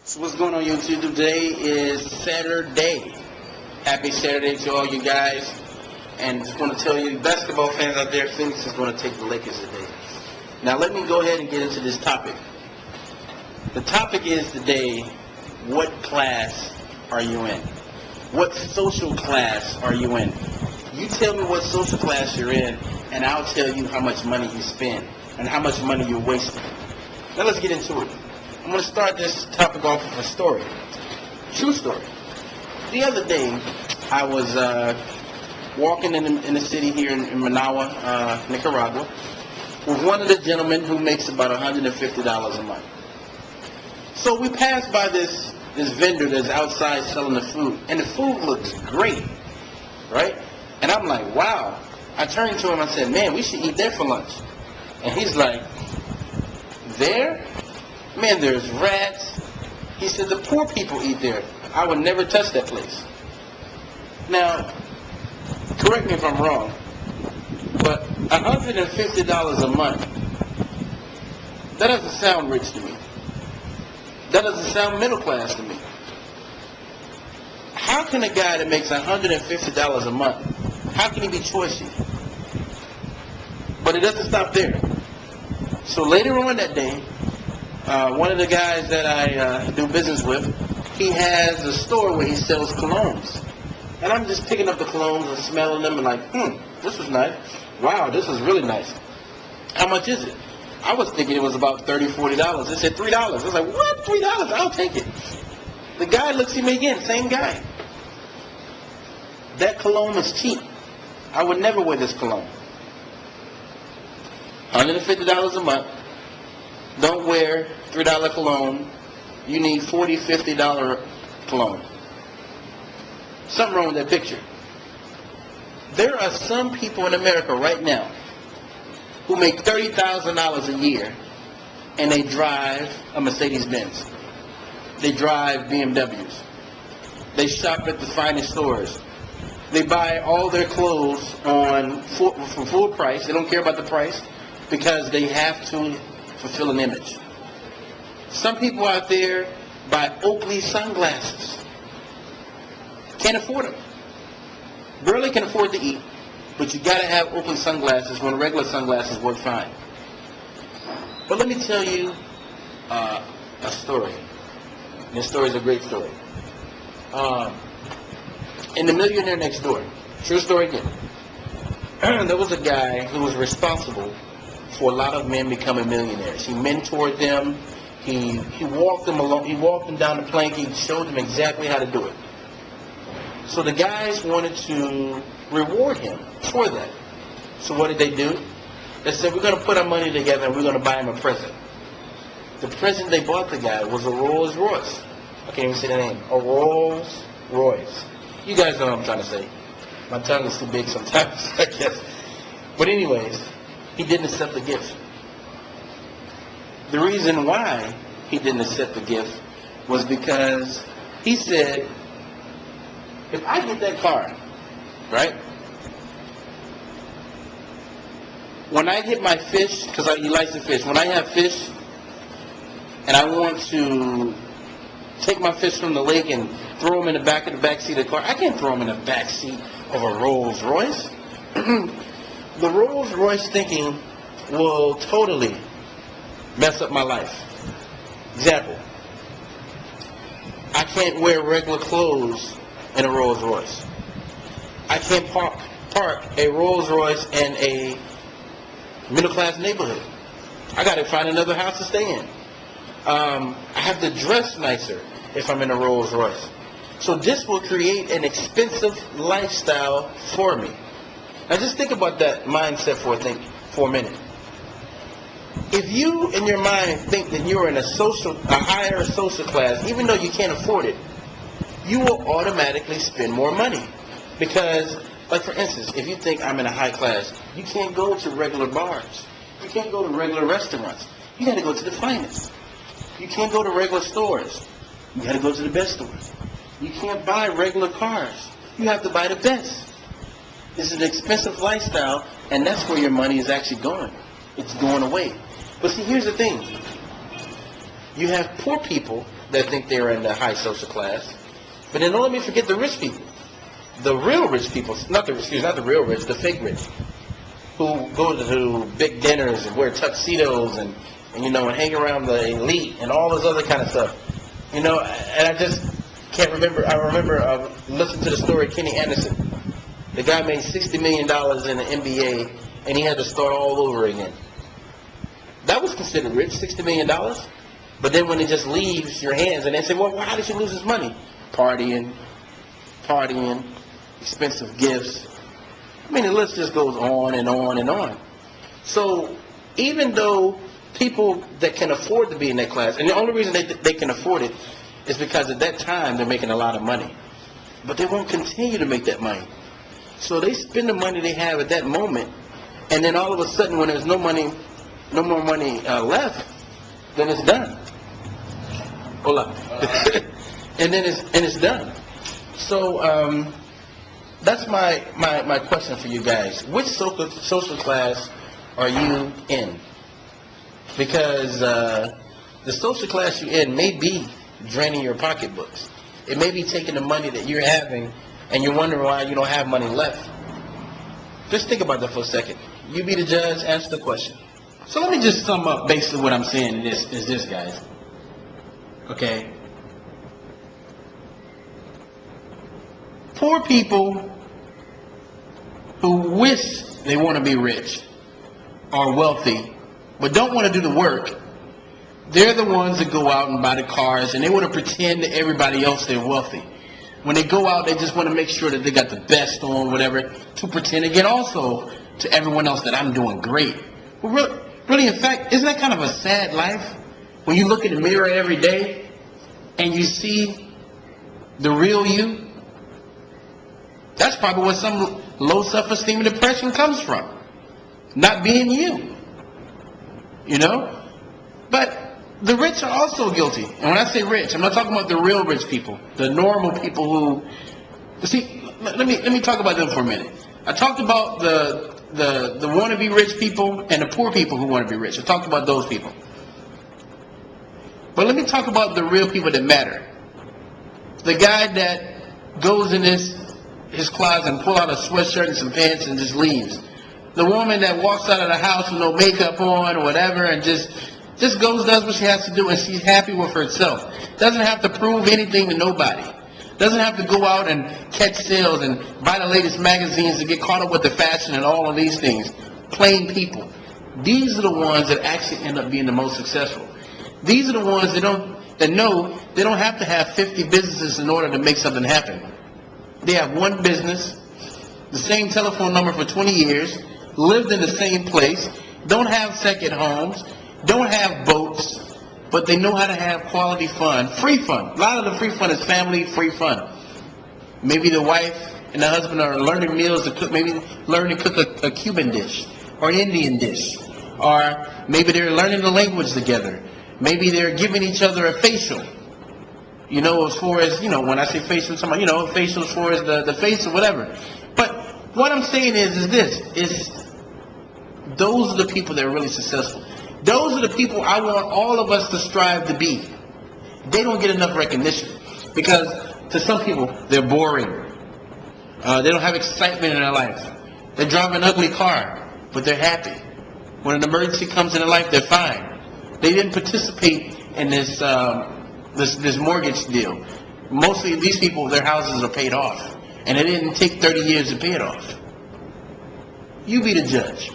So what's going on YouTube? Today is Saturday. Happy Saturday to all you guys. And just want to tell you, basketball fans out there, Phoenix is going to take the Lakers today. Now let me go ahead and get into this topic. The topic is today, what class are you in? What social class are you in? You tell me what social class you're in, and I'll tell you how much money you spend and how much money you're wasting. Now let's get into it. I'm going to start this topic off with a story. True story. The other day, I was walking in the city here in Managua, Nicaragua, with one of the gentlemen who makes about $150 a month. So we passed by this vendor that's outside selling the food, and the food looks great, right? And I'm like, wow. I turned to him and said, man, we should eat there for lunch. And he's like, there? Man, there's rats. He said, the poor people eat there. I would never touch that place. Now, correct me if I'm wrong, but $150 a month, that doesn't sound rich to me. That doesn't sound middle class to me. How can a guy that makes $150 a month, how can he be choicy? But it doesn't stop there. So later on that day, one of the guys that I do business with, he has a store where he sells colognes. And I'm just picking up the colognes and smelling them and like, this is nice. Wow, this is really nice. How much is it? I was thinking it was about $30, $40. They said $3. I was like, what? $3? I'll take it. The guy looks at me again, same guy. That cologne is cheap. I would never wear this cologne. $150 a month. Don't wear $3 cologne. You need $40, $50 cologne. Something wrong with that picture. There are some people in America right now who make $30,000 a year and they drive a Mercedes-Benz. They drive BMWs. They shop at the finest stores. They buy all their clothes for full price. They don't care about the price because they have to fulfill an image. Some people out there buy Oakley sunglasses. Can't afford them. Barely can afford to eat, but you got to have Oakley sunglasses when regular sunglasses work fine. But let me tell you a story. And this story is a great story. In The Millionaire Next Door, true story again, there was a guy who was responsible for a lot of men becoming millionaires. He mentored them. He walked them along. He walked them down the plank. He showed them exactly how to do it. So the guys wanted to reward him for that. So what did they do? They said, we're going to put our money together and we're going to buy him a present. The present they bought the guy was a Rolls Royce. I can't even say the name. A Rolls Royce. You guys know what I'm trying to say. My tongue is too big sometimes, I guess. But anyways, he didn't accept the gift. The reason why he didn't accept the gift was because he said, if I get that car, right, when I get my fish, because he likes to fish, when I have fish and I want to take my fish from the lake and throw them in the back of the back seat of the car, I can't throw them in the back seat of a Rolls Royce. The Rolls Royce thinking will totally mess up my life. Example, I can't wear regular clothes in a Rolls Royce. I can't park a Rolls Royce in a middle class neighborhood. I got to find another house to stay in. I have to dress nicer if I'm in a Rolls Royce. So this will create an expensive lifestyle for me. Now just think about that mindset for a minute. If you in your mind think that you're in a higher social class, even though you can't afford it, you will automatically spend more money. Because, like for instance, if you think I'm in a high class, you can't go to regular bars. You can't go to regular restaurants. You got to go to the finest. You can't go to regular stores. You got to go to the best stores. You can't buy regular cars. You have to buy the best. This is an expensive lifestyle, and that's where your money is actually going. It's going away. But see, here's the thing. You have poor people that think they're in the high social class. But then don't let me forget the rich people. The real rich people, not the real rich, the fake rich, who go to big dinners and wear tuxedos and hang around the elite and all this other kind of stuff. And I just can't remember. I remember listening to the story of Kenny Anderson. The guy made $60 million in the NBA, and he had to start all over again. That was considered rich, $60 million. But then when it just leaves your hands, and they say, well, how did you lose this money? Partying, expensive gifts. I mean, the list just goes on and on and on. So even though people that can afford to be in that class, and the only reason they can afford it is because at that time they're making a lot of money. But they won't continue to make that money. So they spend the money they have at that moment, and then all of a sudden when there's no more money left, then it's done. Hola. and it's done. So that's my question for you guys. Which social class are you in? Because the social class you're in may be draining your pocketbooks. It may be taking the money that you're having and you're wondering why you don't have money left. Just think about that for a second. You be the judge, answer the question. So let me just sum up basically what I'm saying is this, guys. Okay? Poor people who wish they want to be rich or wealthy but don't want to do the work, they're the ones that go out and buy the cars and they want to pretend to everybody else they're wealthy. When they go out, they just want to make sure that they got the best on, whatever, to pretend again also to everyone else that I'm doing great. Well, really, in fact, isn't that kind of a sad life? When you look in the mirror every day and you see the real you, that's probably where some low self-esteem and depression comes from. Not being you. But the rich are also guilty. And when I say rich, I'm not talking about the real rich people, the normal people who... See, let me talk about them for a minute. I talked about the wannabe rich people and the poor people who want to be rich. I talked about those people. But let me talk about the real people that matter. The guy that goes in his closet and pull out a sweatshirt and some pants and just leaves. The woman that walks out of the house with no makeup on or whatever and just does what she has to do and she's happy with herself. Doesn't have to prove anything to nobody. Doesn't have to go out and catch sales and buy the latest magazines and get caught up with the fashion and all of these things. Plain people. These are the ones that actually end up being the most successful. These are the ones that know they don't have to have 50 businesses in order to make something happen. They have one business, the same telephone number for 20 years, lived in the same place, don't have second homes, don't have boats, but they know how to have quality fun, free fun. A lot of the free fun is family free fun. Maybe the wife and the husband are learning meals to cook, maybe learning to cook a Cuban dish or an Indian dish, or maybe they're learning the language together. Maybe they're giving each other a facial. As far as, when I say facial, facial as far as the face or whatever. But what I'm saying is those are the people that are really successful. Those are the people I want all of us to strive to be. They don't get enough recognition because to some people they're boring. They don't have excitement in their life. They drive an ugly car, but they're happy. When an emergency comes in their life, they're fine. They didn't participate in this mortgage deal. Mostly these people, their houses are paid off, and it didn't take 30 years to pay it off. You be the judge.